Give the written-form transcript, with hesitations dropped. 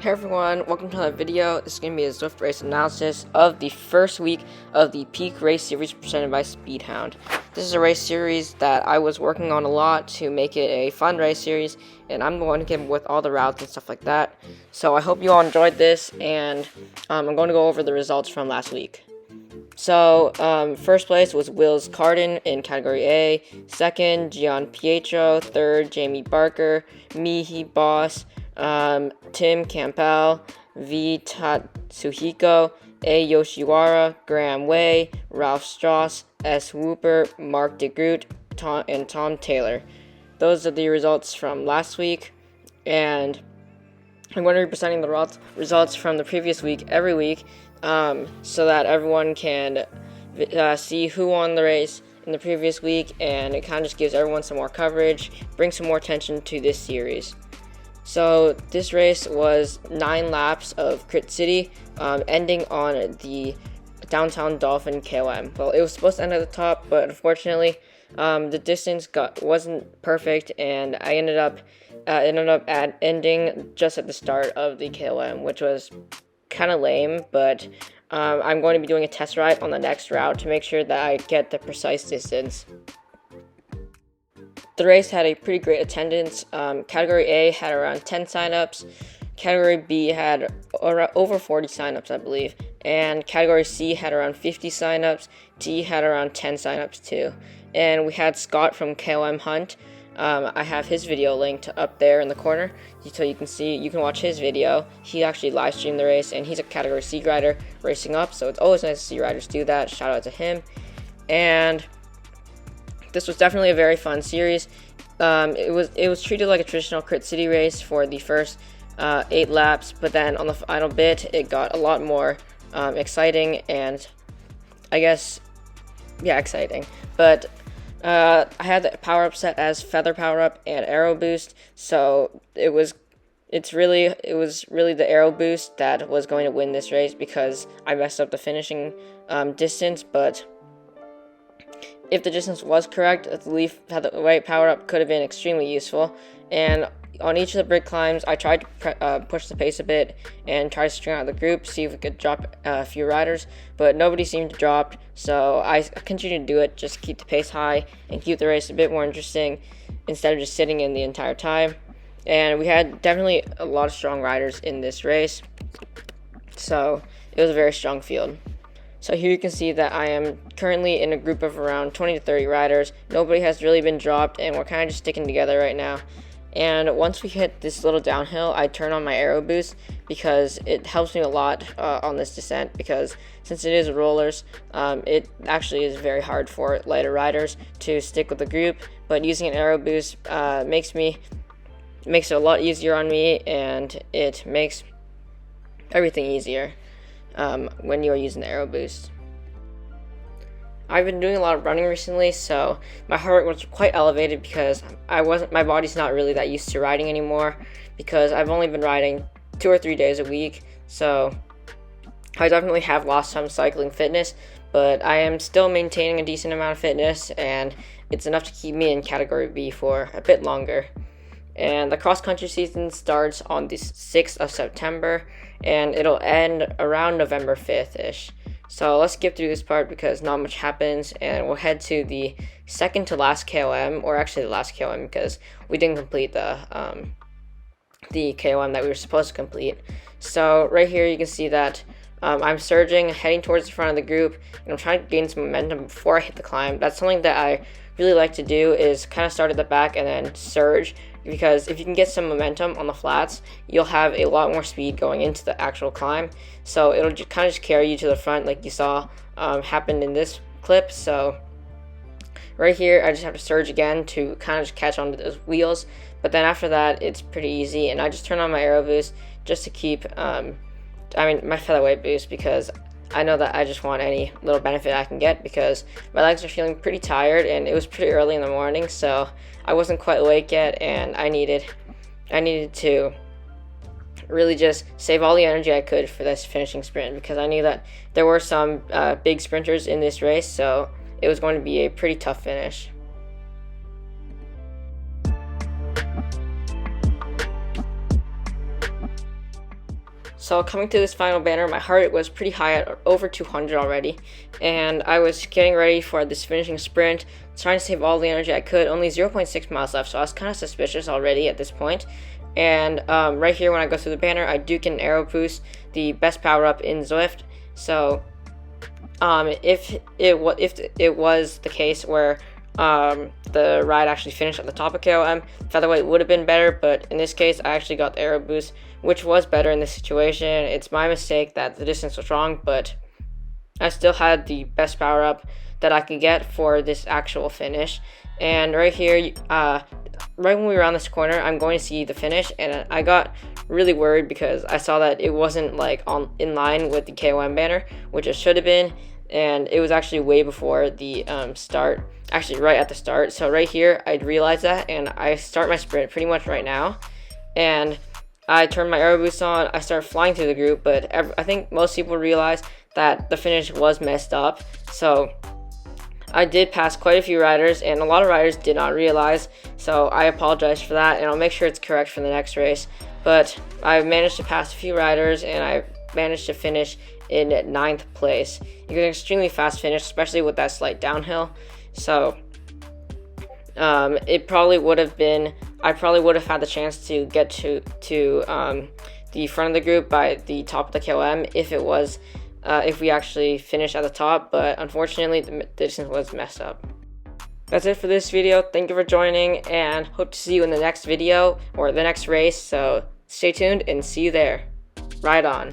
Hey everyone, welcome to another video. This is going to be a Zwift race analysis of the first week of the Peak Race Series presented by Speedhound. This is a race series that I was working on a lot to make it a fun race series, and I'm the one who came up with all the routes and stuff like that. So I hope you all enjoyed this, and I'm going to go over the results from last week. So, first place was Wills Carden in Category A, second, Gian Pietro, third, Jamie Barker, Mihi Boss, Tim Campbell, V. Tatsuhiko, A. Yoshiwara, Graham Way, Ralph Strauss, S. Wooper, Mark DeGroot, and Tom Taylor. Those are the results from last week, and I'm going to be presenting the results from the previous week every week, so that everyone can see who won the race in the previous week, and it kind of just gives everyone some more coverage, brings some more attention to this series. So this race was 9 laps of Crit City, ending on the Downtown Dolphin KOM. Well, it was supposed to end at the top, but unfortunately, the distance wasn't perfect, and I ended up ending just at the start of the KOM, which was kind of lame. But I'm going to be doing a test ride on the next route to make sure that I get the precise distance. The race had a pretty great attendance. Category A had around 10 signups, Category B had over 40 signups, I believe, and Category C had around 50 signups, D had around 10 signups too. And we had Scott from KOM Hunt. I have his video linked up there in the corner, so you can watch his video. He actually live streamed the race, and he's a Category C rider racing up, so it's always nice to see riders do that. Shout out to him. And this was definitely a very fun series. It was treated like a traditional Crit City race for the first 8 laps, but then on the final bit, it got a lot more exciting, and I guess, yeah, exciting. But I had the power up set as Feather Power Up and Aero Boost, so it was really the Aero Boost that was going to win this race because I messed up the finishing distance, but if the distance was correct, the Leaf had the right power-up could have been extremely useful. And on each of the brick climbs, I tried to push the pace a bit and try to string out the group, see if we could drop a few riders, but nobody seemed to drop, so I continued to do it, just keep the pace high and keep the race a bit more interesting instead of just sitting in the entire time. And we had definitely a lot of strong riders in this race, so it was a very strong field. So here you can see that I am currently in a group of around 20 to 30 riders. Nobody has really been dropped, and we're kind of just sticking together right now. And once we hit this little downhill, I turn on my Aero Boost because it helps me a lot on this descent, because since it is rollers, it actually is very hard for lighter riders to stick with the group. But using an Aero Boost makes it a lot easier on me, and it makes everything easier when you are using the Aero Boost. I've been doing a lot of running recently, so my heart rate was quite elevated because my body's not really that used to riding anymore, because I've only been riding 2 or 3 days a week, so I definitely have lost some cycling fitness, but I am still maintaining a decent amount of fitness, and it's enough to keep me in Category B for a bit longer. And the cross-country season starts on the 6th of September, and it'll end around November 5th-ish. So let's skip through this part because not much happens, and we'll head to the second to last KOM, or actually the last KOM, because we didn't complete the KOM that we were supposed to complete. So right here you can see that I'm surging, heading towards the front of the group, and I'm trying to gain some momentum before I hit the climb. That's something that I really like to do is kind of start at the back and then surge, because if you can get some momentum on the flats, you'll have a lot more speed going into the actual climb. So it'll just kind of just carry you to the front, like you saw happened in this clip. So right here, I just have to surge again to kind of just catch onto those wheels. But then after that, it's pretty easy, and I just turn on my aero boost just to keep, my featherweight boost, because I know that I just want any little benefit I can get, because my legs are feeling pretty tired, and it was pretty early in the morning, so I wasn't quite awake yet, and I needed to really just save all the energy I could for this finishing sprint, because I knew that there were some big sprinters in this race, so it was going to be a pretty tough finish. So coming to this final banner, my heart was pretty high at over 200 already, and I was getting ready for this finishing sprint, trying to save all the energy I could. Only 0.6 miles left, so I was kind of suspicious already at this point. And right here, when I go through the banner, I do get an aero boost, the best power up in Zwift. So if it was the case where the ride actually finished at the top of KOM, featherweight would have been better, but in this case I actually got the aero boost, which was better in this situation. It's my mistake that the distance was wrong, but I still had the best power up that I could get for this actual finish. And right here, right when we were on this corner, I'm going to see the finish, and I got really worried because I saw that it wasn't like in line with the KOM banner, which it should have been, and it was actually way before the start, actually right at the start. So right here, I'd realized that, and I start my sprint pretty much right now, and I turn my aero boost on, I start flying through the group, but I think most people realize that the finish was messed up. So I did pass quite a few riders, and a lot of riders did not realize, so I apologize for that, and I'll make sure it's correct for the next race. But I managed to pass a few riders, and I managed to finish in 9th place. It was an extremely fast finish, especially with that slight downhill. So it probably would have been, I probably would have had the chance to get to the front of the group by the top of the KOM if it was if we actually finished at the top, but unfortunately the distance was messed up. That's it for this video. Thank you for joining, and hope to see you in the next video or the next race. So stay tuned and see you there. Ride on.